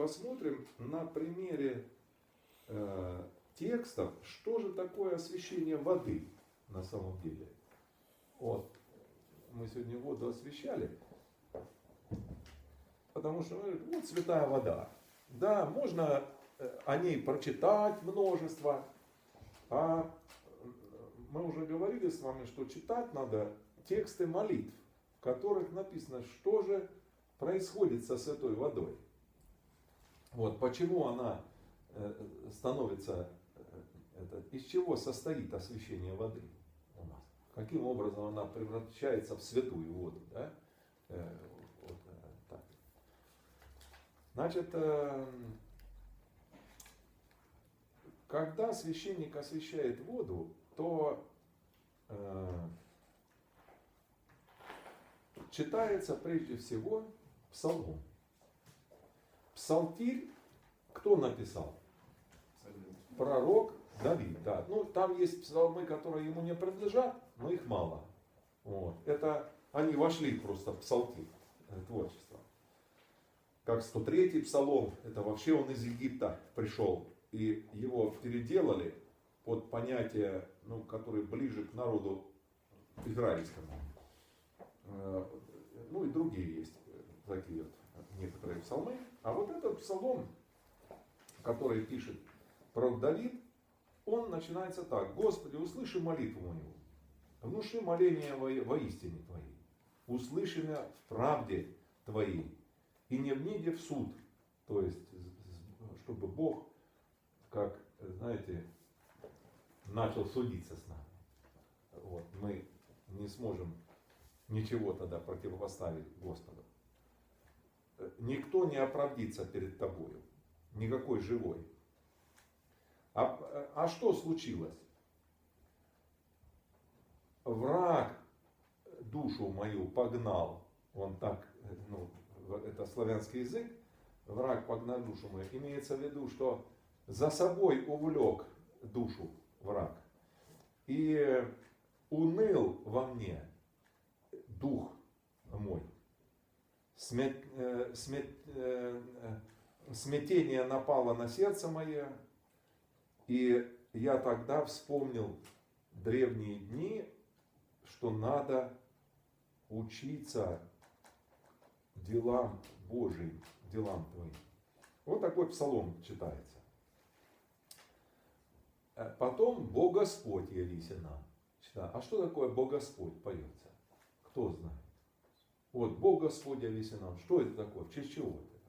посмотрим на примере текстов, что же такое освящение воды на самом деле. Вот. Мы сегодня воду освящали, потому что вот святая вода. Да, можно о ней прочитать множество, а мы уже говорили с вами, что читать надо тексты молитв, в которых написано, что же происходит со святой водой. Вот, почему она становится, из чего состоит освящение воды у нас. Каким образом она превращается в святую воду. Да? Вот так. Значит, когда священник освящает воду, то читается прежде всего псалом. Псалтирь кто написал? Пророк Давид. Да. Ну, там есть псалмы, которые ему не принадлежат, но их мало. Вот. Это они вошли просто в псалтирь творчества. Как 103-й псалом, это вообще он из Египта пришел. И его переделали под понятие, ну, которое ближе к народу израильскому. Ну и другие есть такие вот некоторые псалмы. А вот этот псалом, который пишет пророк Давид, он начинается так. Господи, услыши молитву мою, внуши моление во истине Твоей, услыши меня в правде Твоей, и не вниди в суд. То есть, чтобы Бог, как, знаете, начал судиться с нами. Вот, мы не сможем ничего тогда противопоставить Господу. Никто не оправдится перед тобою, никакой живой. А что случилось? Враг душу мою погнал, он так, ну, это славянский язык, враг погнал душу мою, имеется в виду, что за собой увлек душу враг. И уныл во мне дух мой. Смятение напало на сердце мое, и я тогда вспомнил древние дни, что надо учиться делам Божьим, делам Твоим. Вот такой псалом читается. Потом «Бог Господь явися нам». А что такое «Бог Господь» поется? Кто знает? Вот «Бог Господь явися нам». Что это такое? В честь чего это?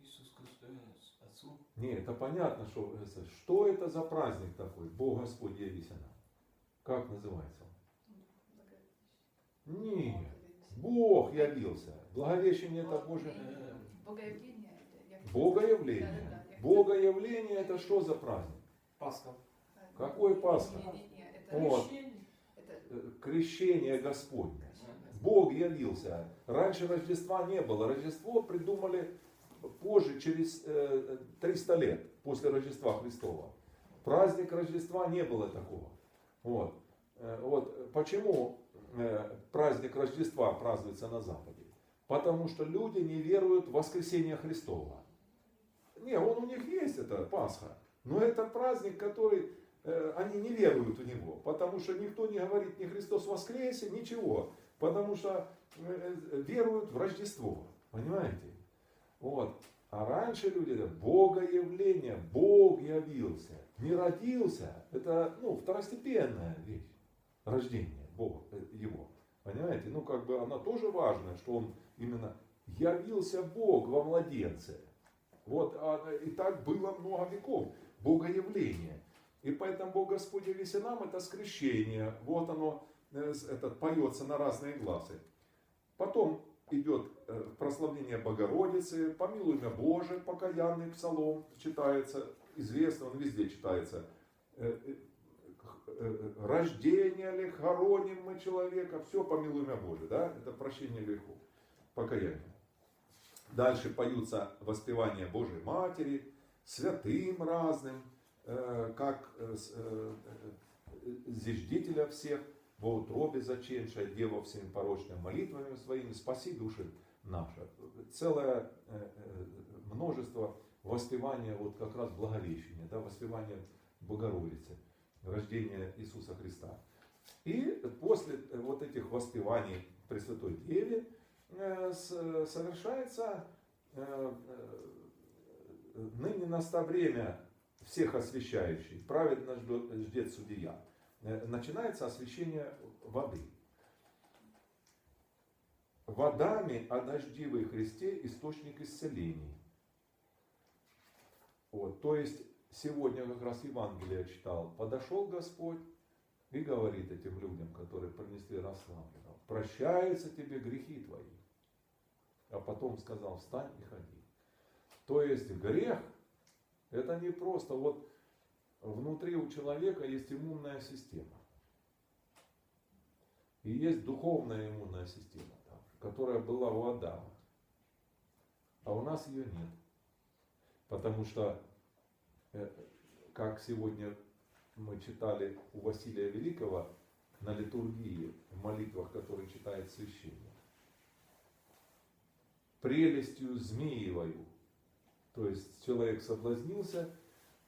Иисус Христос, Отцу. Нет, это понятно, что это за праздник такой, Бог Господь явися нам. Как называется он? Нет, Бог явился. Благовещение это Божие. Богоявление. Богоявление. Богоявление это что за праздник? Пасха. Какой Пасха? Это Вот. Крещение Господне. Бог явился. Раньше Рождества не было. Рождество придумали позже, через 300 лет после Рождества Христова. Праздник Рождества не было такого. Вот. Вот. Почему праздник Рождества празднуется на Западе? Потому что люди не веруют в воскресение Христова. Не, он у них есть, это Пасха. Но это праздник, который они не веруют в него. Потому что никто не говорит ни Христос воскресе, ничего. Потому что веруют в Рождество. Понимаете? Вот. А раньше люди говорят, Богоявление, Бог явился. Не родился, это второстепенная вещь. Рождение Бога, его. Понимаете? Ну как бы она тоже важная, что он именно явился Бог во младенце. Вот, и так было много веков. Богоявление. И поэтому Бог Господь явися нам, это скрещение. Вот оно поется на разные глазы. Потом идет прославление Богородицы, помилуй меня Боже, покаянный псалом читается, известно, он везде читается. Рождение ли, хороним мы человека, все помилуй меня Боже, да, это прощение грехов, покаяние. Дальше поются воспевания Божьей Матери, святым разным, как зиждителя всех, во утробе заченшая, Дева всеми порочными молитвами своими, спаси души наши. Целое множество множество воспевания вот как раз Благовещения, да, воспевания Богородицы, рождения Иисуса Христа. И после вот этих воспеваний Пресвятой Деве совершается ныне настало время всех освящающих, праведно ждет судья. Начинается освящение воды. Водами о дождивой Христе источник исцелений. Вот, то есть сегодня как раз Евангелие читал. Подошел Господь и говорит этим людям, которые принесли расслабленного: прощаются тебе грехи твои. А потом сказал: встань и ходи. То есть грех — это не просто вот внутри у человека есть иммунная система. И есть духовная иммунная система, которая была у Адама. А у нас ее нет. Потому что, как сегодня мы читали у Василия Великого на литургии, в молитвах, которые читает священник, прелестью змеевою, то есть человек соблазнился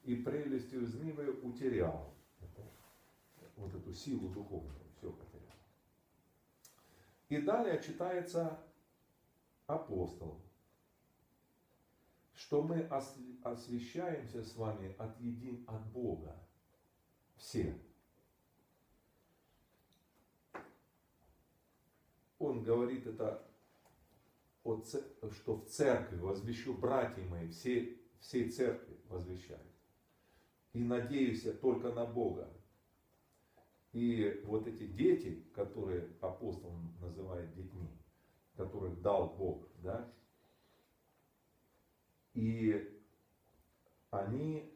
и прелестью змеевой утерял вот эту силу духовную, все потерял. И далее читается апостол, что мы освящаемся с вами от Бога. Все. Он говорит это, что в церкви возвещу, братья мои, всей церкви возвещаю. И надеюсь я только на Бога. И вот эти дети, которые апостол называет детьми, которых дал Бог, да, и они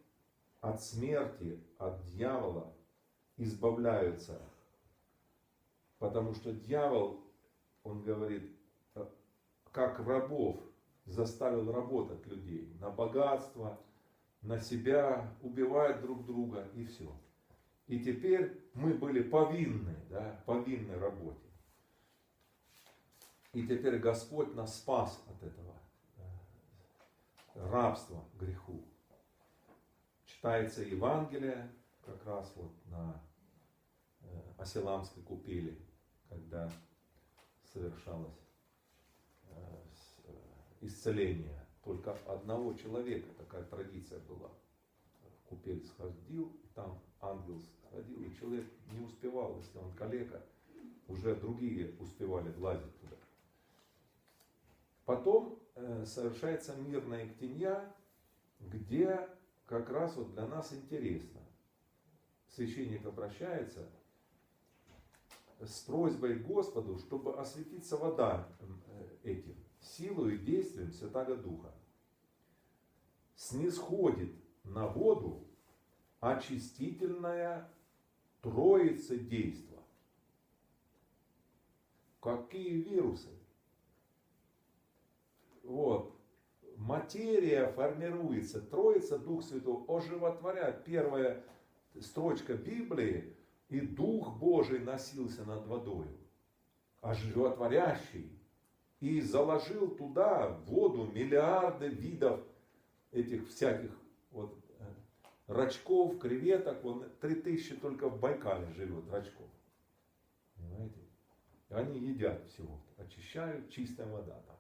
от смерти, от дьявола избавляются. Потому что дьявол, он говорит, как рабов заставил работать людей на богатство, на себя, убивать друг друга и все. И теперь мы были повинны, да, повинны работе. И теперь Господь нас спас от этого рабства греху. Читается Евангелие как раз вот на Асиламской купели, когда совершалось исцеление. Только одного человека такая традиция была. В купель сходил, там ангел сходил, и человек не успевал, если он калека, уже другие успевали влазить туда. Потом совершается мирная ктенья, где как раз вот для нас интересно. Священник обращается с просьбой к Господу, чтобы осветиться вода этим, силой и действием Святаго Духа. Снисходит на воду очистительная троица действа. Какие вирусы? Вот. Материя формируется, Троица, Дух Святой оживотворяет. Первая строчка Библии: и Дух Божий носился над водою, оживотворящий, и заложил туда в воду миллиарды видов этих всяких вот рачков, креветок. Вон 3000 только в Байкале живет рачков. Понимаете? И они едят всего, очищают, чистая вода там.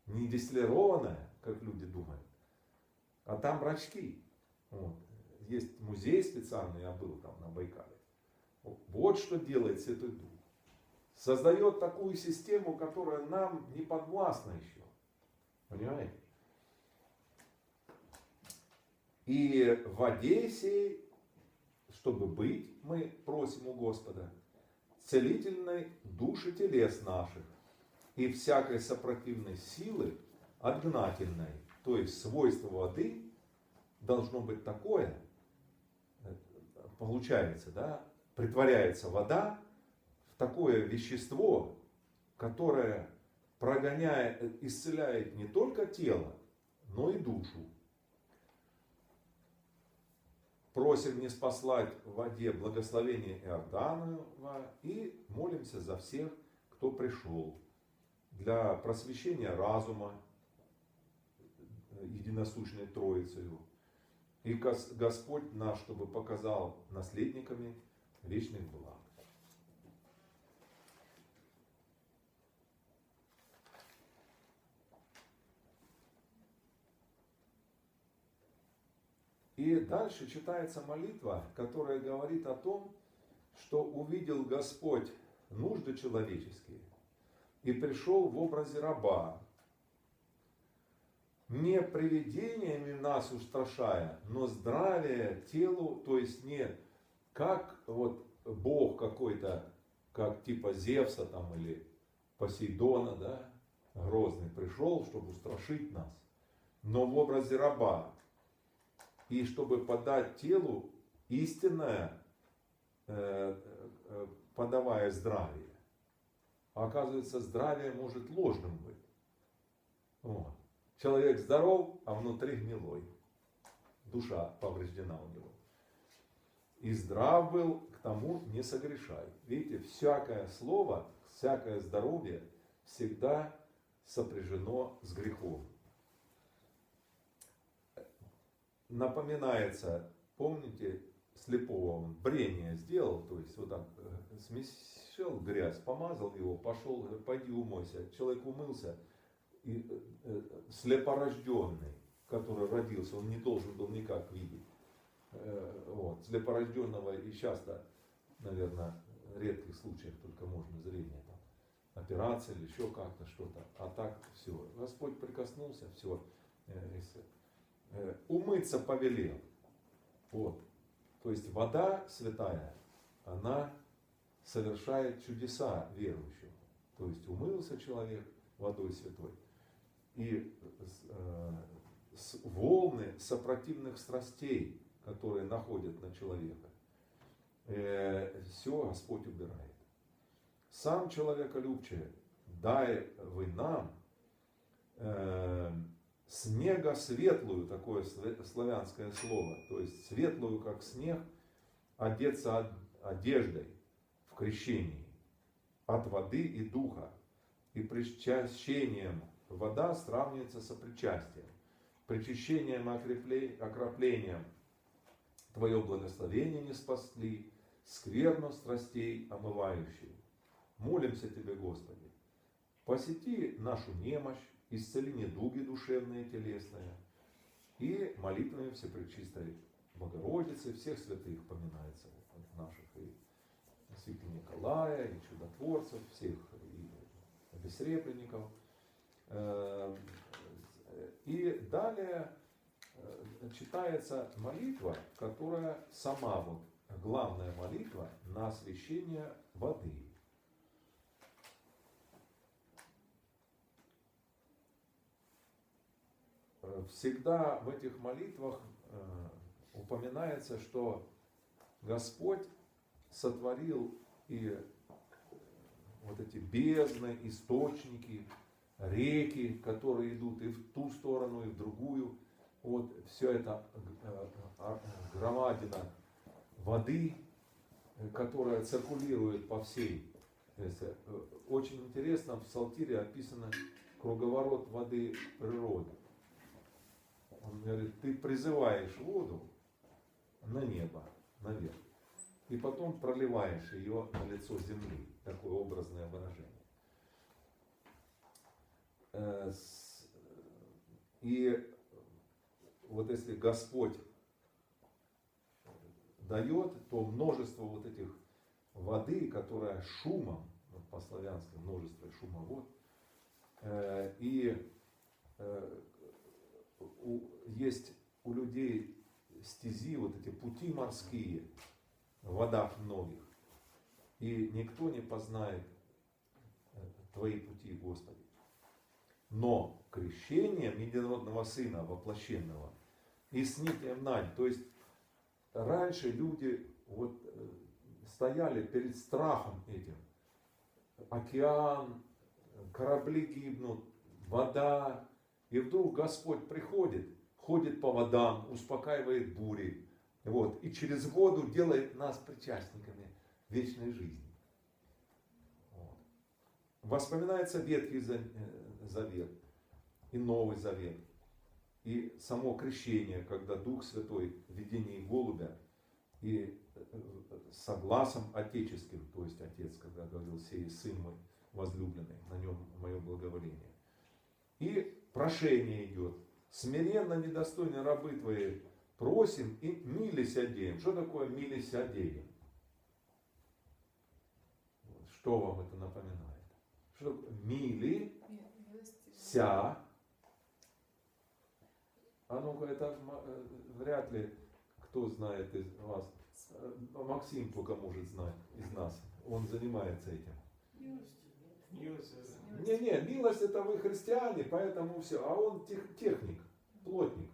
Не дистиллированная, как люди думают, а там рачки. Вот. Есть музей специальный, я был там на Байкале. Вот что делает Святой Дух. Создает такую систему, которая нам не подвластна еще. Понимаете? И в Одессе, чтобы быть, мы просим у Господа целительной души телес наших и всякой сопротивной силы отгнательной. То есть свойство воды должно быть такое, получается, да, притворяется вода в такое вещество, которое прогоняет, исцеляет не только тело, но и душу. Просим ниспослать в воде благословение Иорданова и молимся за всех, кто пришел, для просвещения разума, единосущной Троицею. И Господь наш, чтобы показал наследниками вечных благ. И дальше читается молитва, которая говорит о том, что увидел Господь нужды человеческие и пришел в образе раба, не привидениями нас устрашая, но здравие телу, то есть не как вот Бог какой-то, как типа Зевса там или Посейдона, да, грозный, пришел, чтобы устрашить нас, но в образе раба, и чтобы подать телу истинное, подавая здравие. А оказывается, здравие может ложным быть. Вот. Человек здоров, а внутри гнилой. Душа повреждена у него. И здрав был, к тому не согрешай. Видите, всякое слово, всякое здоровье всегда сопряжено с грехом. Напоминается, помните, слепого он брение сделал, то есть вот так смешал грязь, помазал его, пошел, говорит, пойди умойся. Человек умылся, и слепорожденный, который родился, он не должен был никак видеть. Вот. Слепорожденного и часто, наверное, в редких случаях только можно зрение, там, операция или еще как-то что-то. А так все. Господь прикоснулся, все. Умыться повелел. Вот. То есть вода святая, она совершает чудеса верующим. То есть умылся человек водой святой. И волны сопротивных страстей, которые находят на человека, все Господь убирает. Сам человеколюбче, дай вы нам снега светлую, такое славянское слово, то есть светлую, как снег, одеться одеждой в крещении от воды и духа. И причащением вода сравнивается со причастием. Причащением и окроплением Твое благословение не спасли, скверну страстей омывающие. Молимся Тебе, Господи, посети нашу немощь, исцели недуги душевные и телесные, и молитвами Всепречистой Богородицы, всех святых поминается наших, и святого Николая, и чудотворцев, всех, и бессребренников. И далее читается молитва, которая сама вот главная молитва на освящение воды. Всегда в этих молитвах упоминается, что Господь сотворил и вот эти бездны, источники, реки, которые идут и в ту сторону, и в другую. Вот все это громадина воды, которая циркулирует по всей. Очень интересно, в Псалтире описано круговорот воды природы. Он говорит, ты призываешь воду на небо, наверх, и потом проливаешь ее на лицо земли. Такое образное выражение. И вот если Господь дает, то множество вот этих воды, которая шумом, по-славянски множество шумовод, и есть у людей стези, вот эти пути морские, в водах многих, и никто не познает Твои пути, Господи. Но крещением единородного Сына воплощенного и снитием нань, то есть раньше люди вот стояли перед страхом этим. Океан, корабли гибнут, вода. И вдруг Господь приходит, ходит по водам, успокаивает бури. Вот, и через воду делает нас причастниками вечной жизни. Вот. Воспоминается Ветхий Завет и Новый Завет. и само крещение, когда Дух Святой в видении голубя и согласом отеческим, то есть Отец, когда говорил: «Сей Сын мой возлюбленный, на нем мое благоволение». И прошение идет: «Смиренно недостойны рабы твои просим и милися одеем». Что такое милися одеем? Что вам это напоминает? Что мили ся. А ну-ка, это вряд ли кто знает из вас. Максим только может знать из нас. Он занимается этим. Милость. Не, милость это вы христиане, поэтому все. А он техник, плотник.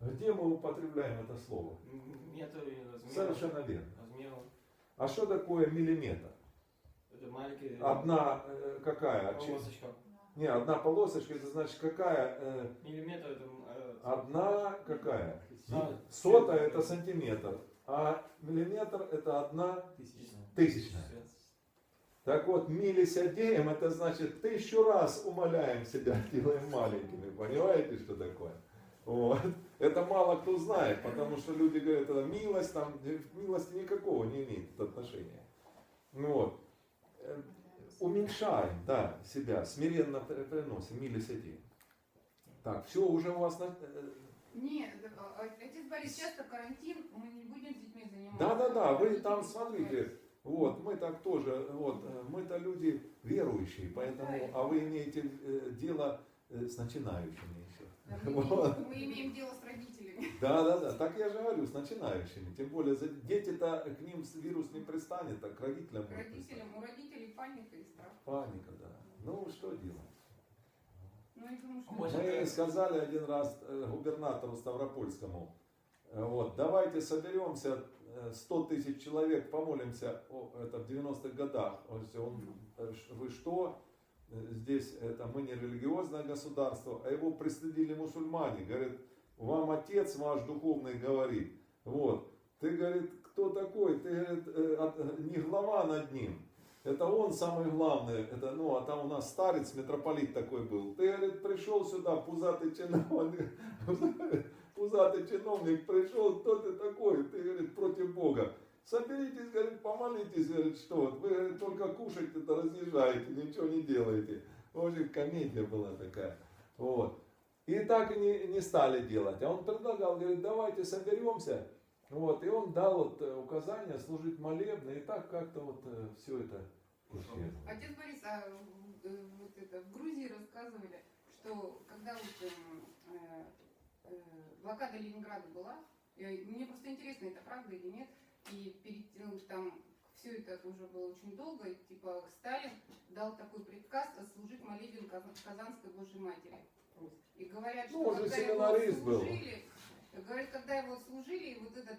Где мы употребляем это слово? Нету размера. Совершенно верно. Размера. А что такое миллиметр? Это маленький. Одна какая? Полосочка. Не, одна полосочка, это значит какая? Миллиметр это. Одна какая? Да. Сотая это сантиметр, а миллиметр это одна тысячная. Так вот, милисядеем, это значит 1000 раз умоляем себя, делаем маленькими. Понимаете, что такое? Вот. Это мало кто знает, потому что люди говорят: это милость, там милости никакого не имеет отношения. Вот. Уменьшаем, да, себя, смиренно приносим, милисядеем. Так, все уже у вас... Нет, отец Борис, часто карантин, мы не будем с детьми заниматься. Да, вы там смотрите, вот, мы так тоже, вот, мы-то люди верующие, поэтому, а вы имеете дело с начинающими еще. Вот. Мы имеем дело с родителями. Да, так я же говорю, с начинающими, тем более дети-то, к ним вирус не пристанет, а к родителям может пристанет. У родителей паника и страх. Паника, да. Ну, что делать? Ну, я думаю, что... Мы сказали один раз губернатору Ставропольскому: вот, давайте соберемся, 100 000 человек, помолимся, это в 90-х годах. Вы что? Здесь это мы не религиозное государство, а его пристыдили мусульмане. Говорит: вам отец ваш духовный говорит, вот, ты, говорит, кто такой? Ты, говорит, не глава над ним. Это он самый главный, это, ну, а там у нас старец, митрополит такой был. Ты, говорит, пришел сюда, пузатый чиновник, пришел, кто ты такой? Ты, говорит, против Бога. Соберитесь, говорит, помолитесь, говорит, что вот. Вы, говорит, только кушаете-то разъезжаете, ничего не делаете. В общем, комедия была такая. Вот. И так и не стали делать. А он предлагал, говорит, давайте соберемся. Вот, и он дал вот указание служить молебны, и так как-то вот все это исчезло. Отец Борис, вот это, в Грузии рассказывали, что когда вот блокада Ленинграда была, мне просто интересно, это правда или нет, и перед там все это уже было очень долго, и, типа Сталин дал такой приказ служить молебен Казанской Божьей Матери. И говорят, что уже когда семинарист его был. служили, говорит, когда его служили, и вот эта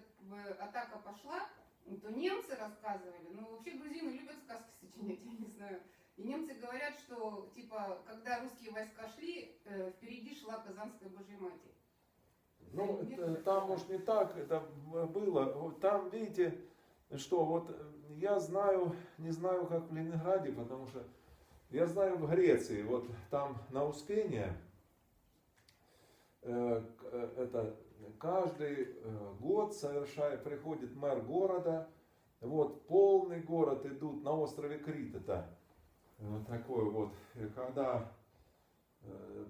атака пошла, то немцы рассказывали, ну вообще грузины любят сказки сочинять, я не знаю. И немцы говорят, что типа, когда русские войска шли, впереди шла Казанская Божья Матерь. Ну, там, может, не так это было. Вот там, видите, что вот я знаю, не знаю, как в Ленинграде, потому что я знаю в Греции, вот там на Успение, это каждый год приходит мэр города, вот полный город идут на острове Крит, это вот такой вот, и когда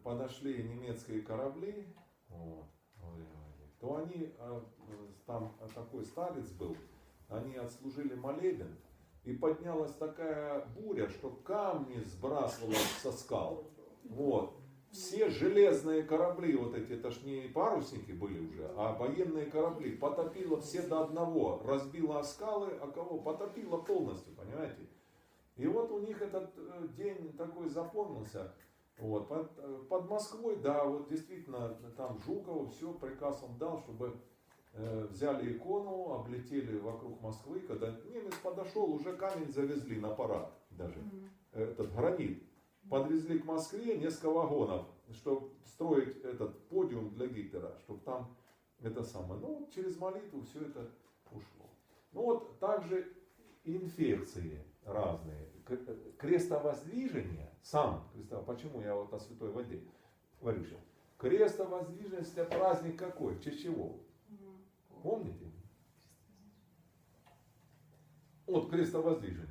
подошли немецкие корабли, вот, то они, там такой старец был, они отслужили молебен, и поднялась такая буря, что камни сбрасывало со скал. Вот. Все железные корабли, вот эти, это ж не парусники были уже, а военные корабли, потопило все до одного, разбило о скалы, а кого? Потопило полностью, понимаете? И вот у них этот день такой запомнился. Вот. Под Москвой, да, вот действительно, там Жукову все, приказ он дал, чтобы взяли икону, облетели вокруг Москвы. Когда немец подошел, уже камень завезли на парад даже, этот гранит. Подвезли к Москве несколько вагонов, чтобы строить этот подиум для Гитлера, чтобы там это самое. Ну, через молитву все это ушло. Ну вот также инфекции разные. Крестовоздвижение, почему я вот о святой воде говорю сейчас. Крестовоздвиженность это праздник какой? В честь чего? Помните? Вот крестовоздвижение.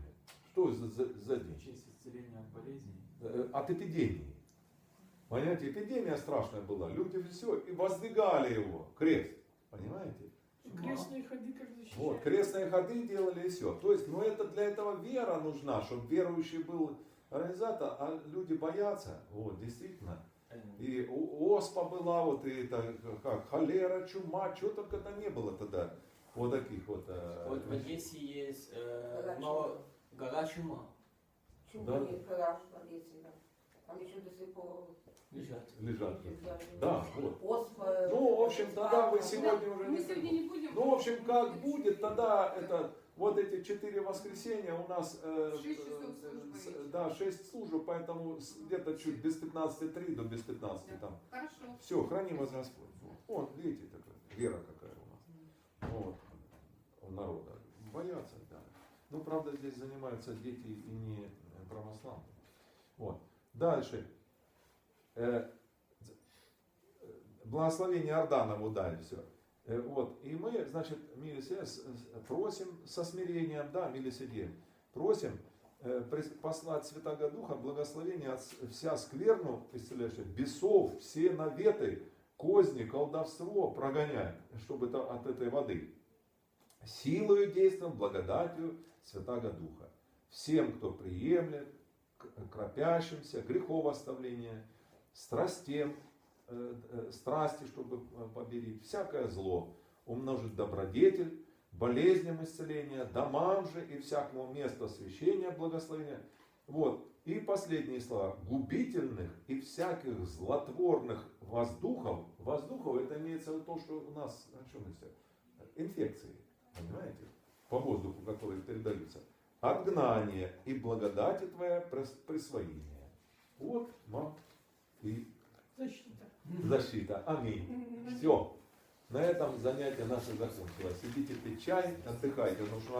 Что за день? В честь исцеления от болезней. От эпидемии. Понимаете, эпидемия страшная была. Люди все и воздвигали его, крест. Понимаете? Крестные ходы как защищать? Вот, крестные ходы делали и все. То есть, это для этого вера нужна, чтобы верующий был организатор, а люди боятся. Вот, действительно. И оспа была, вот, и это, как, холера, чума, чего только это не было тогда. Вот таких вот. Вот в Одессе есть но гора чума. Да. Там еще до сих пор Лежат. Лежат. Да, вот. оспа. Ну, в общем, тогда вы сегодня уже Мы не... сегодня не будем. Ну, в общем, как будет, тогда это, вот эти 4 воскресенья у нас 6 часов службы. да, 6 служб, поэтому где-то чуть без 15:03 до без 15 там. Хорошо. Все, храни вас Господь. Вот, видите, такая вера какая у нас. Вот, у народа. Боятся, да. Ну, правда, здесь занимаются дети и не православные. Вот. Дальше. Благословение Иорданову дали все. Вот. И мы, значит, просим со смирением, да, милосердием, просим послать Святаго Духа благословение от вся скверну, исцеляющая, бесов, все наветы, козни, колдовство прогонять, чтобы это от этой воды. Силою действием, благодатью Святаго Духа. Всем, кто приемлет, кропящимся, греховоставление, страстям, страсти, чтобы победить всякое зло, умножить добродетель, болезням исцеления, домам же и всякому месту освящения, благословения. Вот. И последние слова. Губительных и всяких злотворных воздухов. Воздухов это имеется в виду то, что у нас, о чем мы все? Инфекции. Понимаете? По воздуху, которые передаются. Отгнание и благодати твоя присвоение. Вот вам и Защита. защита. Аминь. Все. На этом занятие наше закончилось. Идите пить чай, отдыхайте, потому что